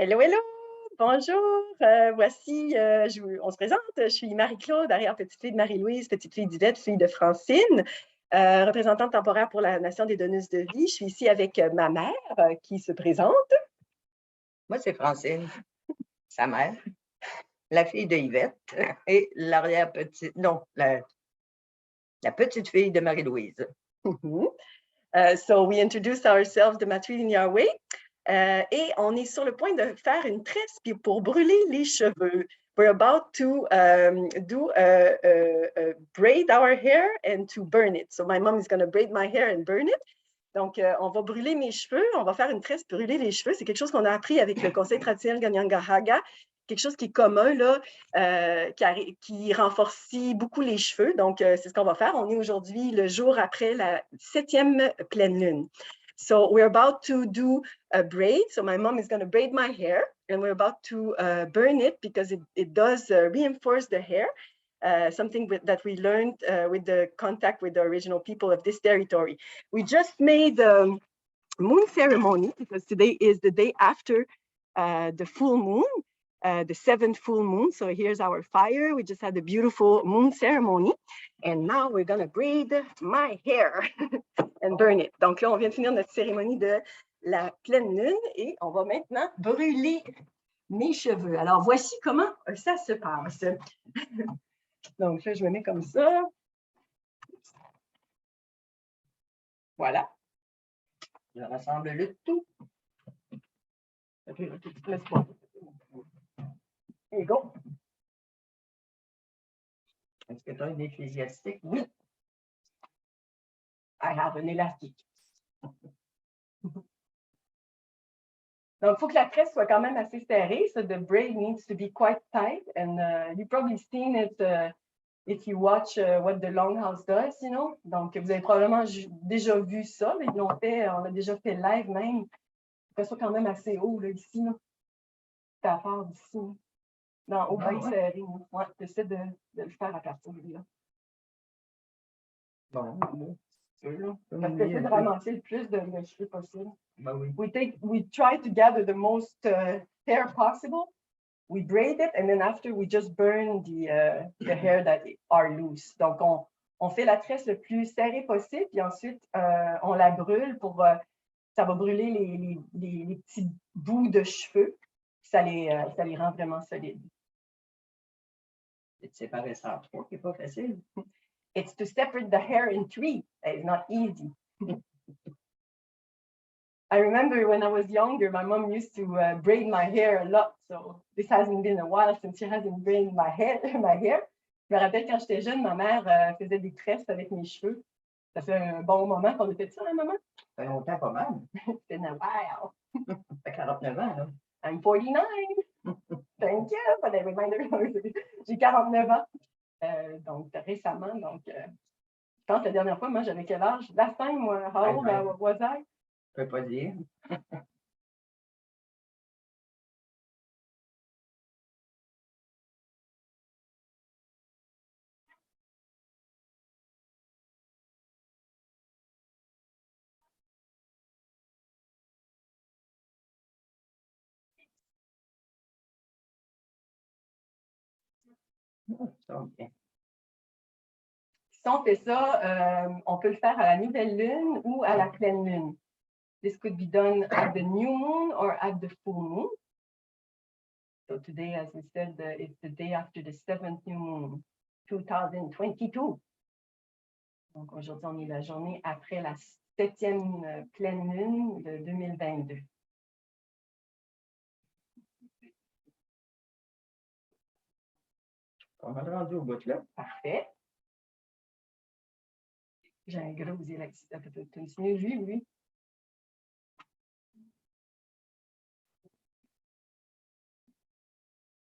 Hello, hello! Bonjour! On se présente, je suis Marie-Claude, arrière-petite-fille de Marie-Louise, petite-fille d'Yvette, fille de Francine, représentante temporaire pour la Nation des donneuses de vie. Je suis ici avec ma mère qui se présente. Moi, c'est Francine, sa mère, la fille de Yvette et l'arrière-petite, non, la petite-fille de Marie-Louise. So we introduced ourselves the matrilinear way. Et on est sur le point de faire une tresse pour brûler les cheveux. We're about to braid our hair and to burn it. So my mom is going to braid my hair and burn it. Donc, on va brûler mes cheveux, on va faire une tresse, brûler les cheveux. C'est quelque chose qu'on a appris avec le conseil traditionnel Ganyangahaga, quelque chose qui est commun, là, qui renforce beaucoup les cheveux. Donc, c'est ce qu'on va faire. On est aujourd'hui le jour après la 7e pleine lune. So we're about to do a braid. So my mom is going to braid my hair, and we're about to burn it because it does reinforce the hair. Something that we learned with the contact with the original people of this territory. We just made the moon ceremony because today is the day after the full moon, the 7th full moon. So here's our fire. We just had the beautiful moon ceremony. And now we're going to braid my hair and burn it. Donc là, on vient de finir notre cérémonie de la pleine lune et on va maintenant brûler mes cheveux. Alors, voici comment ça se passe. Donc là, je me mets comme ça. Voilà. Je rassemble le tout. Et go. Est-ce que tu as une ecclésiastique? Oui. I have an élastique. Donc, il faut que la tresse soit quand même assez serrée. So the braid needs to be quite tight. And you've probably seen it if you watch what the Longhouse does, you know. Donc, vous avez probablement déjà vu ça. Ils l'ont fait, on l'a déjà fait live même. Ça soit quand même assez haut, là, ici. C'est à part d'ici. Non, au bain serré. Ouais, j'essaie de le faire à partir de là. Bon, parce que c'est de ramasser le plus de cheveux possible. Ben oui. We try to gather the most hair possible. We braid it, and then after we just burn the hair that are loose. Donc, on fait la tresse le plus serrée possible, puis ensuite, on la brûle pour... ça va brûler les petits bouts de cheveux. Ça les rend vraiment solides. C'est de séparer ça en trois qui n'est pas facile. It's to separate the hair in three. It's not easy. I remember when I was younger, my mom used to braid my hair a lot. So this hasn't been a while since she hasn't braided my hair. Je me rappelle quand j'étais jeune, ma mère faisait des tresses avec mes cheveux. Ça fait un bon moment qu'on a fait ça, hein, maman? Ça fait longtemps, pas mal. It's been a while. Ça fait 49 ans, là. I'm 49. Thank you for the reminder. J'ai 49 ans. Donc, récemment, donc, je pense que la dernière fois, moi, j'avais quel âge? Last time, how old was I? Je ne peux pas dire. Si on fait ça, on peut le faire à la nouvelle lune ou à la pleine lune. This could be done at the new moon or at the full moon. So today, as we said, it's the day after the 7th new moon, 2022. Donc aujourd'hui, on est la journée après la 7e pleine lune de 2022. On va le rendu au bout là. Parfait. J'ai un gros élastique. Continuez, lui.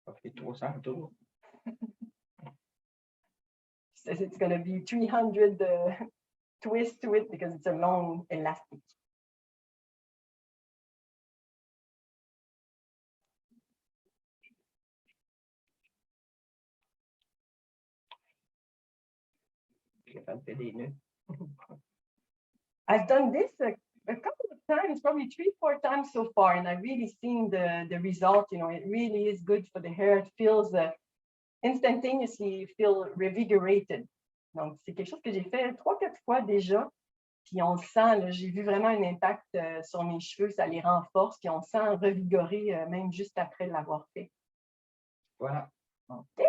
Ça fait 300 tours. It's going to be 300 twists to it because it's a long elastic. I've done this a couple of times times, probably 3-4 times so far, and I've really seen the result. You know, it really is good for the hair. It feels instantaneously, you feel revigorated. Donc, c'est quelque chose que j'ai fait 3-4 fois déjà. Puis on sent, j'ai vu vraiment un impact sur mes cheveux, ça les renforce, puis on sent revigoré même juste après l'avoir fait. Voilà. OK.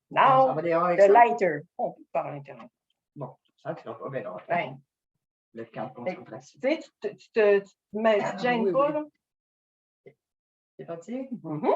Now, the lighter. On peut faire à l'intérieur. Bon, ça, tu vas pas bien longtemps. Ouais. Le camp de concentration. Tu sais, tu te gênes pas, là? C'est parti? Mm-hmm.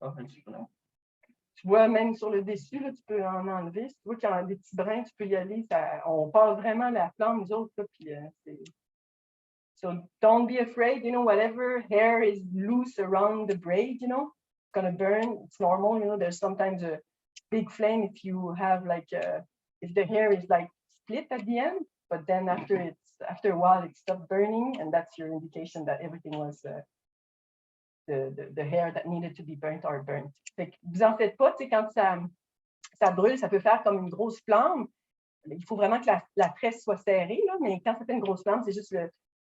Oh, un petit peu, non? Tu vois, même sur le dessus, là, tu peux en enlever. Si tu vois qu'il y a des petits brins, tu peux y aller. On passe vraiment la flamme, nous autres. Là, puis, so don't be afraid, you know, whatever hair is loose around the braid, you know, it's going to burn. It's normal, you know, there's sometimes a big flame if you have like, if the hair is like split at the end, but then after a while, it stopped burning, and that's your indication that everything was the hair that needed to be burnt or burnt. Fait que vous en faites pas, tu sais, quand ça brûle, ça peut faire comme une grosse flamme. Il faut vraiment que la tresse soit serrée, là, mais quand ça fait une grosse flamme, c'est juste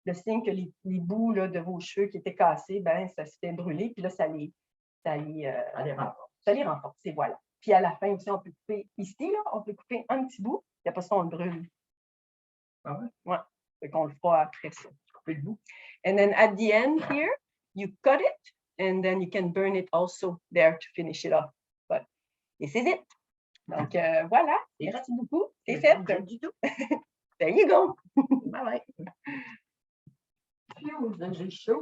le signe que les bouts là, de vos cheveux qui étaient cassés, ben, ça se fait brûler, puis là, ça les renforce, et voilà. Puis à la fin aussi, on peut couper ici, là, on peut couper un petit bout, et après ça, on le brûle. Ah ouais? Ouais, fait qu'on le fera après ça. Couper le bout. And then at the end here, you cut it, and then you can burn it also there to finish it off. But this is it. Donc, voilà. Merci beaucoup. C'est fait. Du tout. There you go. Bye bye. J'ai chaud.